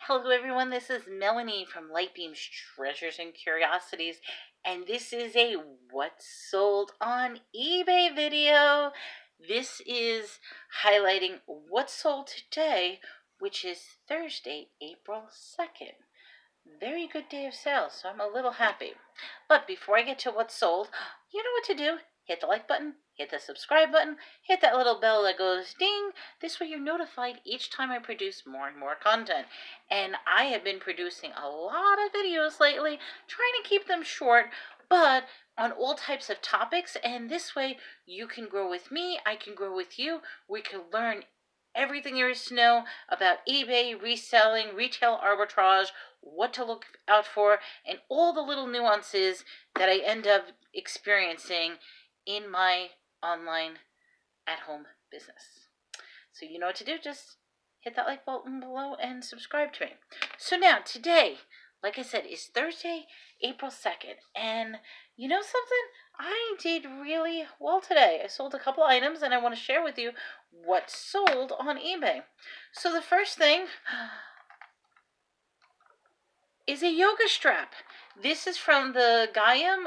Hello everyone, this is Melanie from Lightbeam's Treasures and Curiosities, and this is a What's Sold on eBay video. This is highlighting what's sold today, which is Thursday, April 2nd. Very good day of sales, so I'm a little happy. But before I get to what's sold, you know what to do. Hit the like button, hit the subscribe button, hit that little bell that goes ding. This way you're notified each time I produce more and more content. And I have been producing a lot of videos lately, trying to keep them short, but on all types of topics. And this way you can grow with me, I can grow with you. We can learn everything there is to know about eBay, reselling, retail arbitrage, what to look out for, and all the little nuances that I end up experiencing in my online at-home business. So you know what to do. Just hit that like button below and subscribe to me. So now, today, like I said, is Thursday, April 2nd. And you know something? I did really well today. I sold a couple items and I want to share with you what sold on eBay. So the first thing is a yoga strap. This is from the Gaiam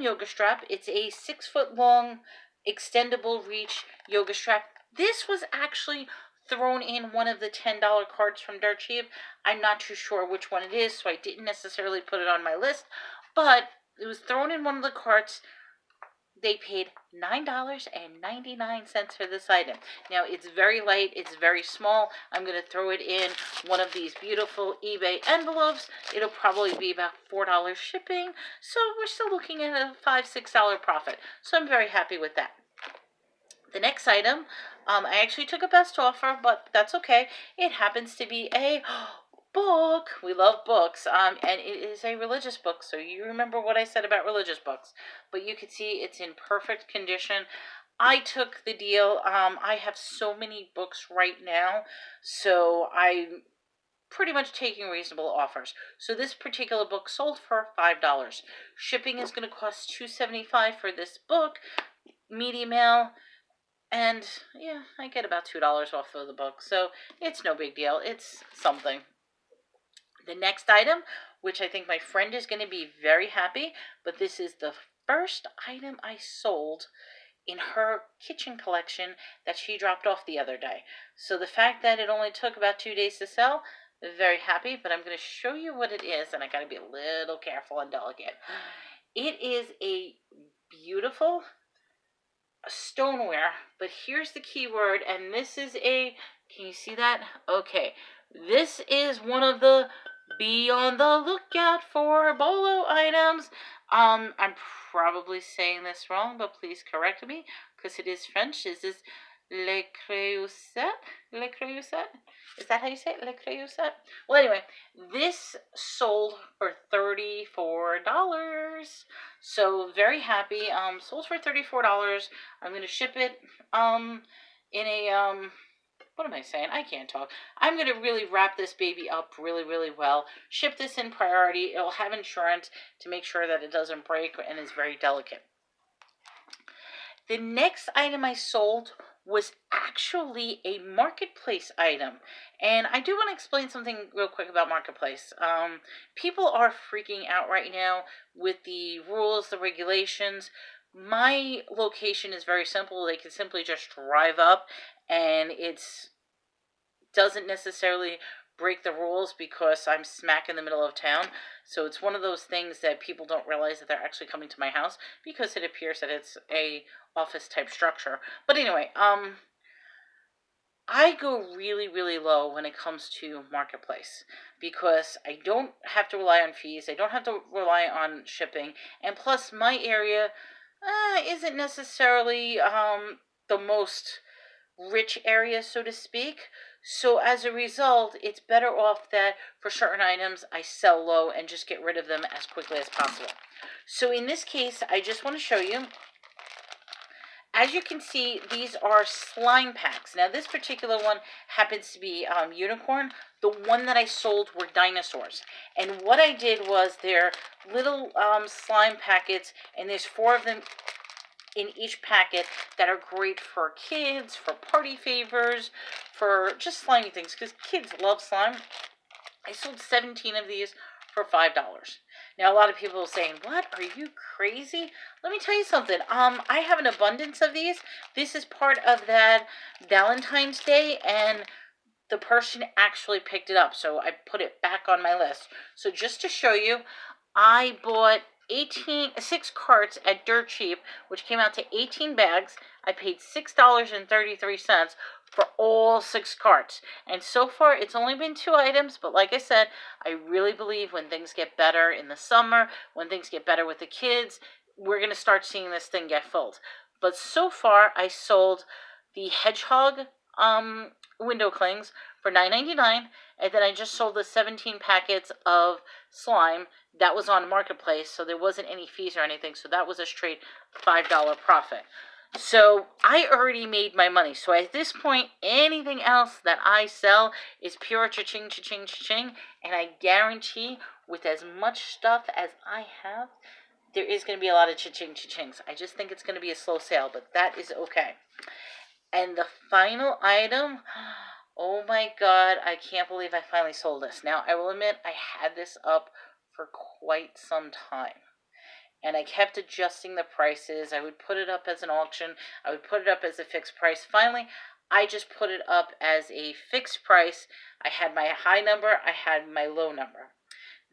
yoga strap. It's a 6-foot long extendable reach yoga strap. This was actually thrown in one of the $10 carts from Dirt Cheap. I'm not too sure which one it is, so I didn't necessarily put it on my list, but it was thrown in one of the carts. They paid $9.99 for this item. Now, it's very light. It's very small. I'm going to throw it in one of these beautiful eBay envelopes. It'll probably be about $4 shipping. So we're still looking at a $5, $6 profit. So I'm very happy with that. The next item, I actually took a best offer, but that's okay. It happens to be a book. We love books, and it is a religious book, so you remember what I said about religious books. But you can see it's in perfect condition. I took the deal. I have so many books right now, so I'm pretty much taking reasonable offers. So this particular book sold for $5. Shipping is going to cost $2.75 for this book, medium mail. And yeah, I get about $2 off of the book, so it's no big deal. It's something. The next item, which I think my friend is going to be very happy, but this is the first item I sold in her kitchen collection that she dropped off the other day. So the fact that it only took about 2 days to sell, very happy, but I'm going to show you what it is, and I got to be a little careful and delicate. It is a beautiful stoneware, but here's the key word, and this is can you see that? Okay, this is one of the be on the lookout for BOLO items. I'm probably saying this wrong, but please correct me, because it is French. This is Le Creuset. Le Creuset? Is that how you say it? Le Creuset? Well, anyway, this sold for $34. So very happy. Sold for $34. I'm gonna ship it in a what am I saying? I can't talk. I'm going to really wrap this baby up really, really well. Ship this in priority. It'll have insurance to make sure that it doesn't break and is very delicate. The next item I sold was actually a marketplace item. And I do want to explain something real quick about marketplace. People are freaking out right now with the rules, the regulations. My location is very simple. They can simply just drive up, and it's doesn't necessarily break the rules because I'm smack in the middle of town. So it's one of those things that people don't realize that they're actually coming to my house because it appears that it's a office type structure. But anyway, I go really, really low when it comes to marketplace because I don't have to rely on fees. I don't have to rely on shipping. And plus, my area isn't necessarily the most rich area, so to speak. So as a result, it's better off that for certain items I sell low and just get rid of them as quickly as possible. So in this case, I just want to show you. As you can see, these are slime packs. Now, this particular one happens to be unicorn. The one that I sold were dinosaurs. And what I did was they're little slime packets, and there's 4 of them in each packet that are great for kids, for party favors, for just slimy things, because kids love slime. I sold 17 of these for $5. Now, a lot of people are saying, what, are you crazy? Let me tell you something. I have an abundance of these. This is part of that Valentine's Day, and the person actually picked it up, so I put it back on my list. So just to show you, I bought 6 carts at Dirt Cheap, which came out to 18 bags. I paid $6.33 for all 6 carts. And so far, it's only been 2 items, but like I said, I really believe when things get better in the summer, when things get better with the kids, we're going to start seeing this thing get filled. But so far, I sold the Hedgehog window clings for $9.99, and then I just sold the 17 packets of slime. That was on Marketplace, so there wasn't any fees or anything, so that was a straight $5 profit. So I already made my money. So at this point, anything else that I sell is pure cha-ching, cha-ching, cha-ching, and I guarantee with as much stuff as I have, there is going to be a lot of cha-ching, cha-chings. I just think it's going to be a slow sale, but that is okay. And the final item, oh my God, I can't believe I finally sold this. Now, I will admit, I had this up for quite some time. And I kept adjusting the prices. I would put it up as an auction. I would put it up as a fixed price. Finally, I just put it up as a fixed price. I had my high number. I had my low number.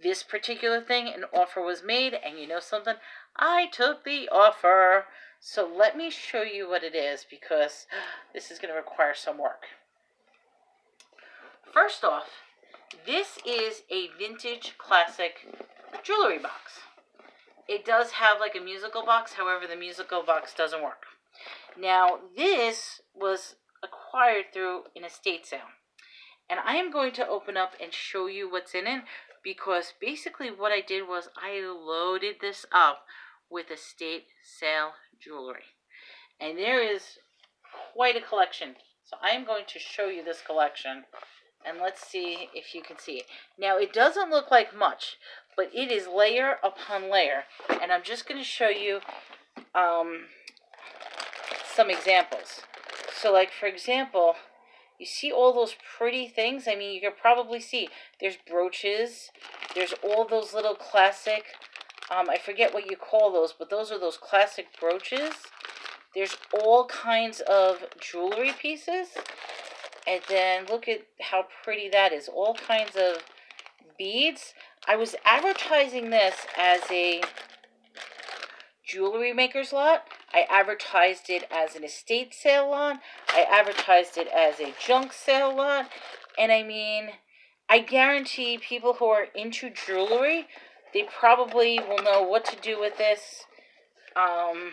This particular thing, an offer was made, and you know something? I took the offer. So let me show you what it is, because this is going to require some work. First off, this is a vintage classic jewelry box. It does have like a musical box, however, the musical box doesn't work. Now, this was acquired through an estate sale. And I am going to open up and show you what's in it, because basically what I did was I loaded this up with estate sale jewelry. And there is quite a collection. So I am going to show you this collection, and let's see if you can see it. Now, it doesn't look like much, but it is layer upon layer. And I'm just going to show you some examples. So, like, for example, you see all those pretty things? I mean, you can probably see there's brooches. There's all those little classic, I forget what you call those, but those are those classic brooches. There's all kinds of jewelry pieces. And then look at how pretty that is. All kinds of beads. I was advertising this as a jewelry maker's lot. I advertised it as an estate sale lot. I advertised it as a junk sale lot. And I mean, I guarantee people who are into jewelry, they probably will know what to do with this. And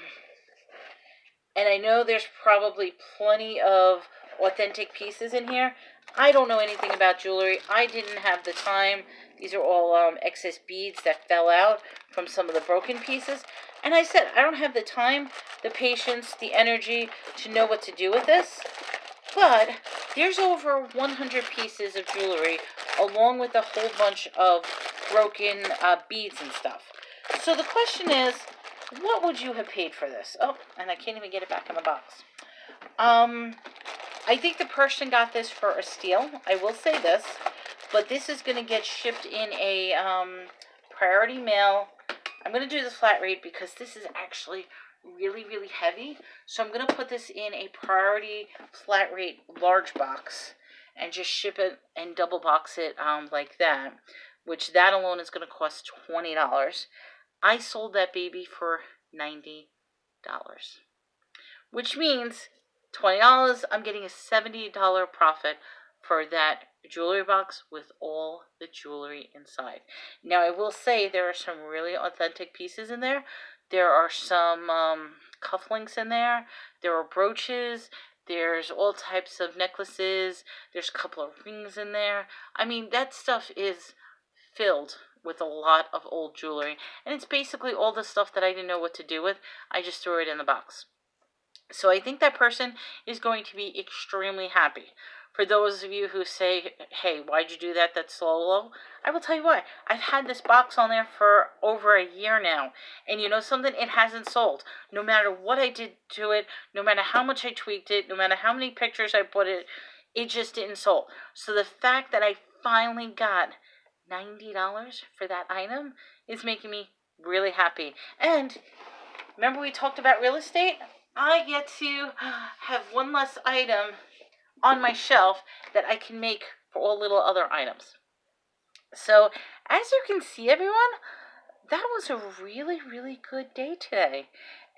I know there's probably plenty of authentic pieces in here. I don't know anything about jewelry. I didn't have the time. These are all excess beads that fell out from some of the broken pieces. And I said, I don't have the time, the patience, the energy to know what to do with this. But there's over 100 pieces of jewelry, along with a whole bunch of broken beads and stuff. So the question is, what would you have paid for this? Oh, and I can't even get it back in the box. I think the person got this for a steal. I will say this, but this is going to get shipped in a priority mail. I'm going to do the flat rate because this is actually really, really heavy. So I'm going to put this in a priority flat rate large box and just ship it and double box it like that, which that alone is going to cost $20. I sold that baby for $90, which means $20, I'm getting a $70 profit for that jewelry box with all the jewelry inside. Now, I will say there are some really authentic pieces in there. There are some cufflinks in there. There are brooches. There's all types of necklaces. There's a couple of rings in there. I mean, that stuff is filled with a lot of old jewelry. And it's basically all the stuff that I didn't know what to do with. I just threw it in the box. So I think that person is going to be extremely happy. For those of you who say, hey, why'd you do that? That's so low. I will tell you why. I've had this box on there for over a year now. And you know something? It hasn't sold. No matter what I did to it, no matter how much I tweaked it, no matter how many pictures I put it just didn't sold. So the fact that I finally got $90 for that item is making me really happy. And remember we talked about real estate? I get to have one less item on my shelf that I can make for all little other items. So, as you can see, everyone, that was a really, really good day today.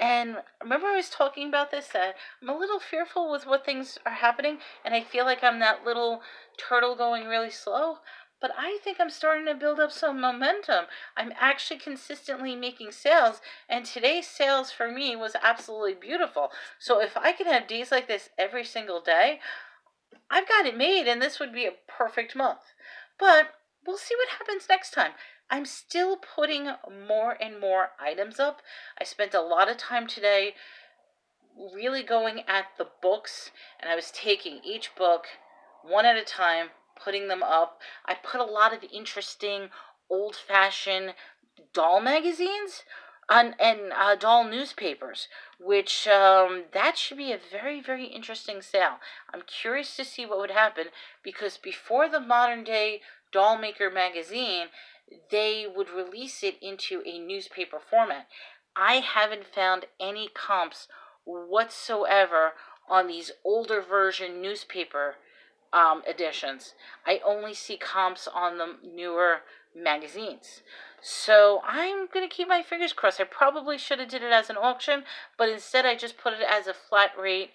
And remember I was talking about this, that I'm a little fearful with what things are happening, and I feel like I'm that little turtle going really slow. But I think I'm starting to build up some momentum. I'm actually consistently making sales, and today's sales for me was absolutely beautiful. So if I can have days like this every single day, I've got it made, and this would be a perfect month. But we'll see what happens next time. I'm still putting more and more items up. I spent a lot of time today really going at the books, and I was taking each book one at a time, putting them up. I put a lot of interesting old-fashioned doll magazines and doll newspapers, which that should be a very, very interesting sale. I'm curious to see what would happen, because before the Modern Day Doll Maker magazine, they would release it into a newspaper format. I haven't found any comps whatsoever on these older version newspaper editions. I only see comps on the newer magazines. So I'm going to keep my fingers crossed. I probably should have did it as an auction, but instead I just put it as a flat rate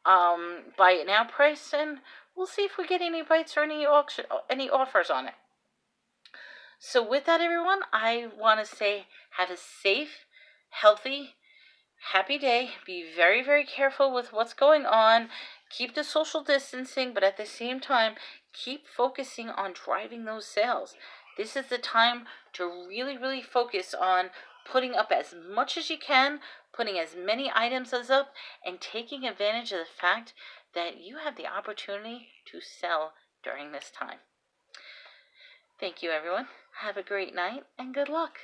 buy it now price, and we'll see if we get any bites or any offers on it. So with that, everyone, I want to say have a safe, healthy, happy day. Be very, very careful with what's going on. Keep the social distancing, but at the same time, keep focusing on driving those sales. This is the time to really, really focus on putting up as much as you can, putting as many items as up, and taking advantage of the fact that you have the opportunity to sell during this time. Thank you, everyone. Have a great night and good luck.